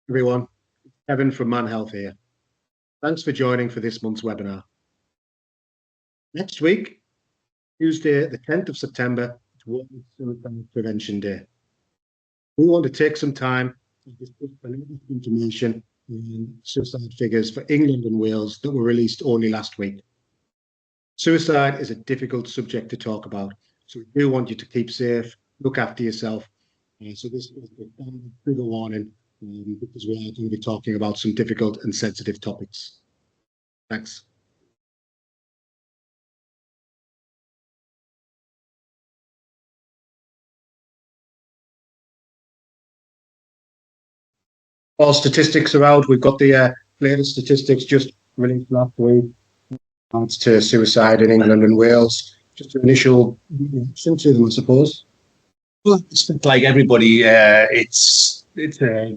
Everyone, Kevin from Man Health here. Thanks for joining for this month's webinar. Next week, Tuesday, the 10th of September, is World Suicide Prevention Day. We want to take some time to discuss the latest information on suicide figures for England and Wales that were released only last week. Suicide is a difficult subject to talk about, so we do want you to keep safe, look after yourself. So this is a trigger warning because we are going to be talking about some difficult and sensitive topics. Thanks. All statistics are out. We've got the latest statistics just released last week. Regards to suicide in England and Wales. Just an initial reaction to them, I suppose. Well, it's like everybody, it's a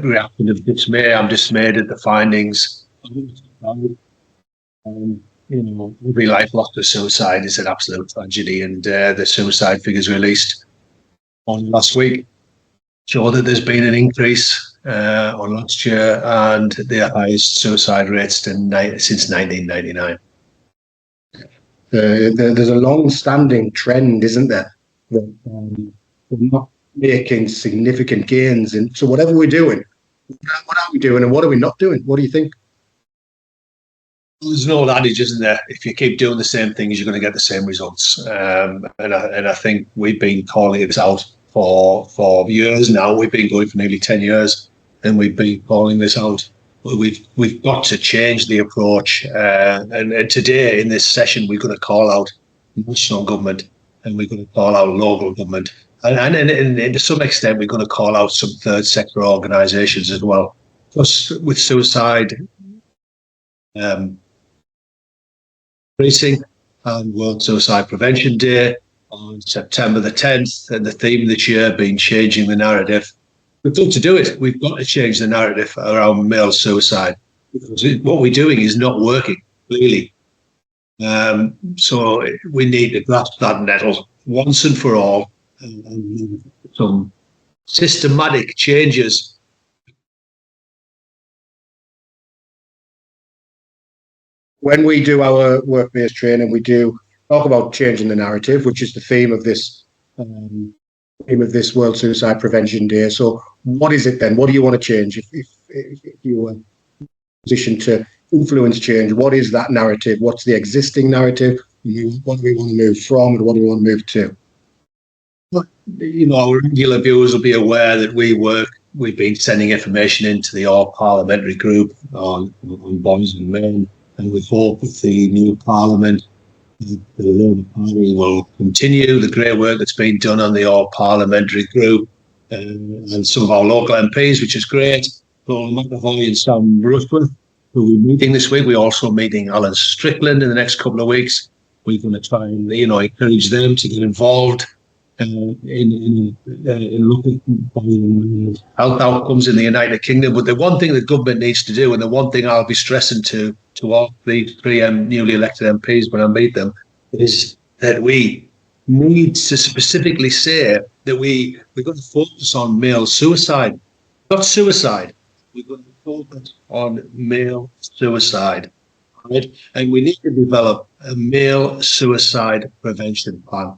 reaction of dismay. I'm dismayed at the findings. Every life lost to suicide is an absolute tragedy, and the suicide figures released on last week show that there's been an increase on last year and the highest suicide rates since 1999. There's a long-standing trend, isn't there? That we're not making significant gains. And so whatever we're doing, what are we doing and what are we not doing? What do you think? There's an old adage, isn't there? If you keep doing the same things, you're going to get the same results. And I think we've been calling this out for years now. We've been going for nearly 10 years, and we've been calling this out. We've got to change the approach. And today in this session, we're going to call out national government and we're going to call out local government. And to some extent, we're going to call out some third sector organisations as well. Plus, with suicide increasing and World Suicide Prevention Day on September the 10th, and the theme this year being changing the narrative. We've got to do it. We've got to change the narrative around male suicide because what we're doing is not working, clearly. So we need to grasp that nettle once and for all and some systematic changes. When we do our work-based training, we do talk about changing the narrative, which is the theme of this World Suicide Prevention Day. So what is it then? What do you want to change? If you were in a position to influence change, what is that narrative? What's the existing narrative? What do we want to move from and what do we want to move to? Well, our regular viewers will be aware that we've been sending information into the All Parliamentary Group on boys and men, and we hope with the new Parliament, the Labour Party will continue the great work that's been done on the All Parliamentary Group and some of our local MPs, which is great. Paul McAvoy and Sam Rushworth, who we're meeting this week. We're also meeting Alan Strickland in the next couple of weeks. We're going to try and encourage them to get involved in looking at health outcomes in the United Kingdom. But the one thing the government needs to do, and the one thing I'll be stressing to all the three newly elected MPs when I meet them, is that we need to specifically say that we're going to focus on male suicide, not suicide. We're going to focus on male suicide, right? And we need to develop a male suicide prevention plan.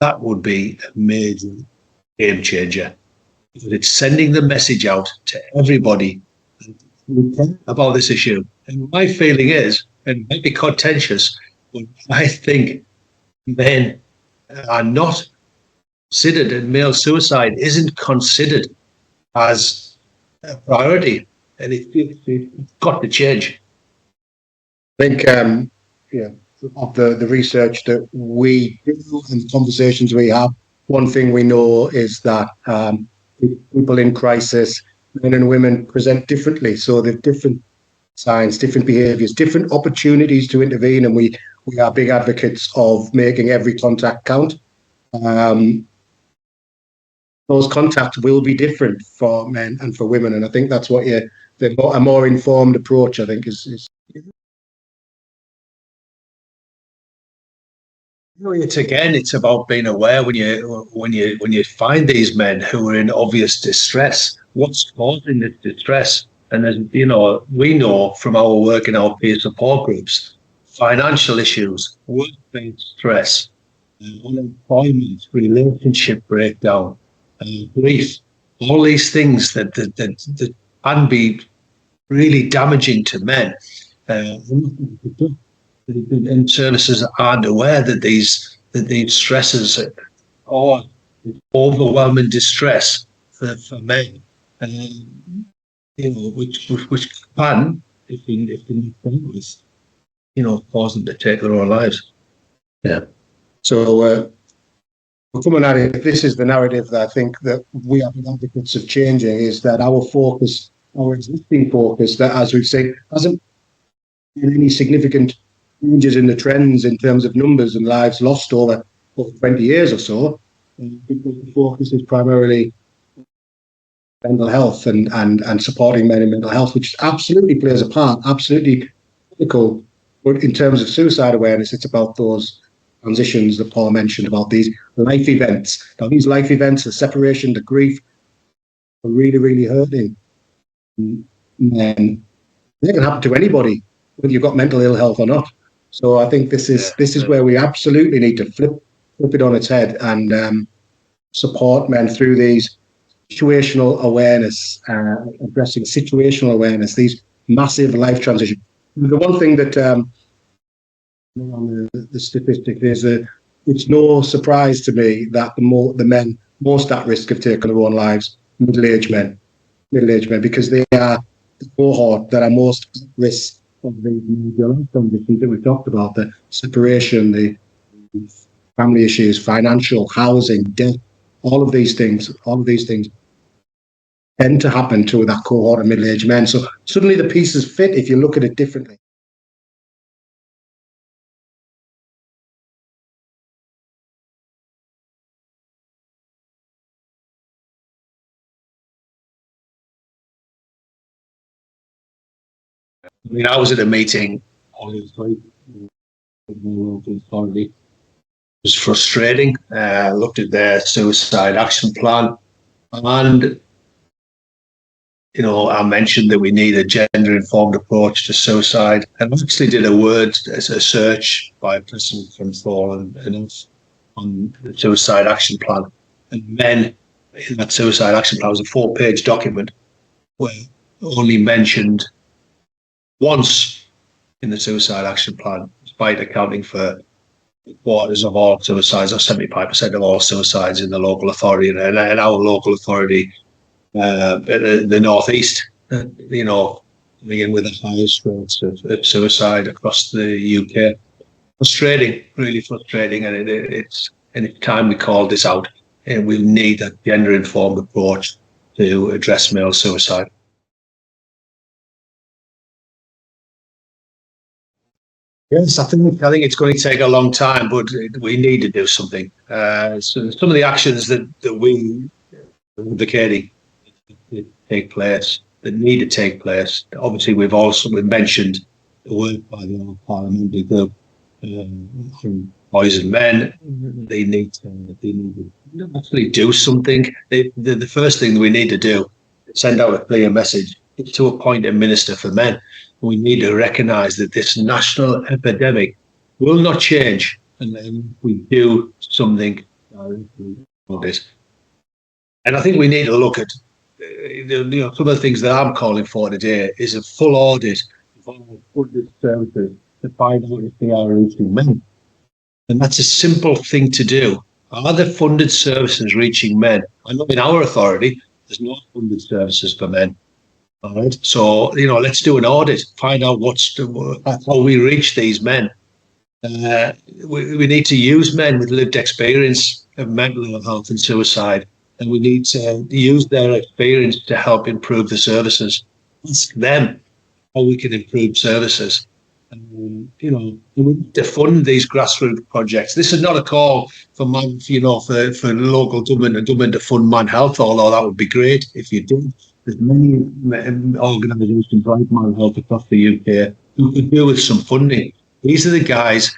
That would be a major game changer. Because it's sending the message out to everybody about this issue. And my feeling is, and it might be contentious, but I think men are not considered, and male suicide isn't considered as a priority. And it's got to change. I think, of the research that we do and the conversations we have, one thing we know is that people in crisis, men and women, present differently. So they've different signs, different behaviours, different opportunities to intervene, and we are big advocates of making every contact count. Those contacts will be different for men and for women, and I think that's what a more informed approach, I think, is. It's about being aware when you find these men who are in obvious distress. what's causing this distress. And as you know, we know from our work in our peer support groups, financial issues, workplace stress, unemployment, relationship breakdown, grief, all these things that can be really damaging to men. And services aren't aware that these stresses are overwhelming distress for men, which can, if they're not dealt with, cause them to take their own lives. Yeah. So we're coming at it. This is the narrative that I think that we are advocates of changing, is that our focus, our existing focus, that, as we've said, hasn't been any significant changes in the trends in terms of numbers and lives lost over 20 years or so, because the focus is primarily mental health and supporting men in mental health, which absolutely plays a part, absolutely critical. But in terms of suicide awareness, it's about those transitions that Paul mentioned, about these life events. Now, these life events, the separation, the grief, are really, really hurting. And they can happen to anybody, whether you've got mental ill health or not. So I think this is where we absolutely need to flip it on its head and support men through these situational awareness, addressing situational awareness, these massive life transitions. The one thing that on the statistic is that it's no surprise to me that the men most at risk of taking their own lives, middle-aged men, because they are the cohort that are most at risk of the major life conditions that we've talked about, the separation, the family issues, financial, housing, debt, all of these things tend to happen to that cohort of middle-aged men. So suddenly the pieces fit if you look at it differently. I mean, I was at a meeting, obviously, it was frustrating. Looked at their suicide action plan, and I mentioned that we need a gender-informed approach to suicide, and actually did a search by a person from Thorn and on the suicide action plan, and men in that suicide action plan was a 4-page document where only mentioned once in the suicide action plan, despite accounting for quarters of all suicides, or 75% of all suicides in the local authority, and our local authority, the northeast, begin with the highest rates of suicide across the UK. Frustrating, really frustrating, and it's time we call this out, and we need a gender-informed approach to address male suicide. Yes, I think it's going to take a long time, but we need to do something. So some of the actions that we are advocating take place, that need to take place. Obviously, we've mentioned the work by the parliamentary group from Boys and Men. They need to actually do something. The first thing that we need to do is send out a clear message to appoint a minister for men. We need to recognise that this national epidemic will not change unless we do something about this. And I think we need to look at, some of the things that I'm calling for today is a full audit of all funded services to find out if they are reaching men. And that's a simple thing to do. Are the funded services reaching men? I know in our authority, there's no funded services for men. All right. So, let's do an audit, find out how we reach these men. We need to use men with lived experience of mental health and suicide, and we need to use their experience to help improve the services. Ask them how we can improve services. And, we need to fund these grassroots projects. This is not a call for for local government to fund Man Health, although that would be great if you did. There's many organisations like Man Health across the UK who could do with some funding. These are the guys,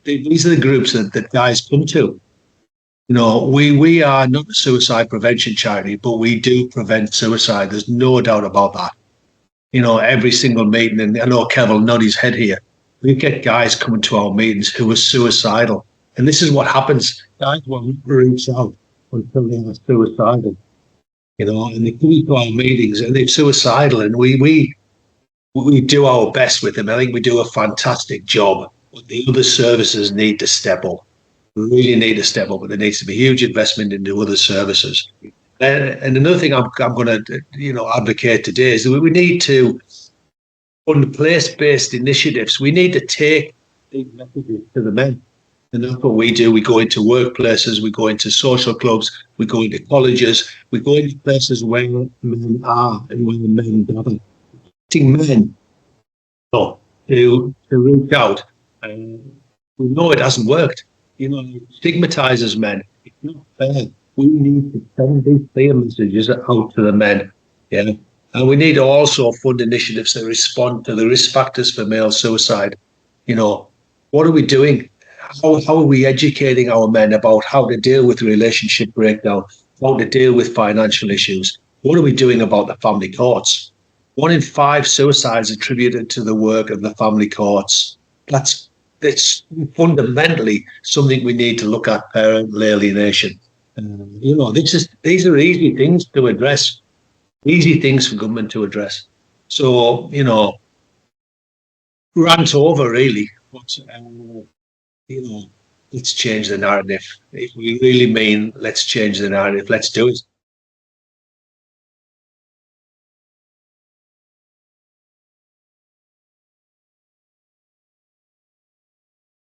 these are the groups that guys come to. You know, we are not a suicide prevention charity, but we do prevent suicide. There's no doubt about that. You know, every single meeting, and I know Kev will nod his head here. We get guys coming to our meetings who are suicidal, and this is what happens. Guys won't reach out until they are suicidal. You know, and they come to our meetings and they're suicidal, and we do our best with them. I think we do a fantastic job. But the other services need to step up. We really need to step up, but there needs to be huge investment into other services. And another thing I'm going to, advocate today is that we need to fund place-based initiatives. We need to take these messages to the men. And that's what we do. We go into workplaces, we go into social clubs, we go into colleges, we go into places where men are and where men gather. Teaching men to reach out. And we know it hasn't worked. You know, it stigmatizes men. It's not fair. We need to send these clear messages out to the men. Yeah. And we need to also fund initiatives that respond to the risk factors for male suicide. You know, what are we doing? How are we educating our men about how to deal with relationship breakdown, how to deal with financial issues? What are we doing about the family courts? 1 in 5 suicides attributed to the work of the family courts. That's fundamentally something we need to look at, parental alienation. These are easy things to address, easy things for government to address. So, rant over really, but let's change the narrative. If we really mean let's change the narrative, let's do it.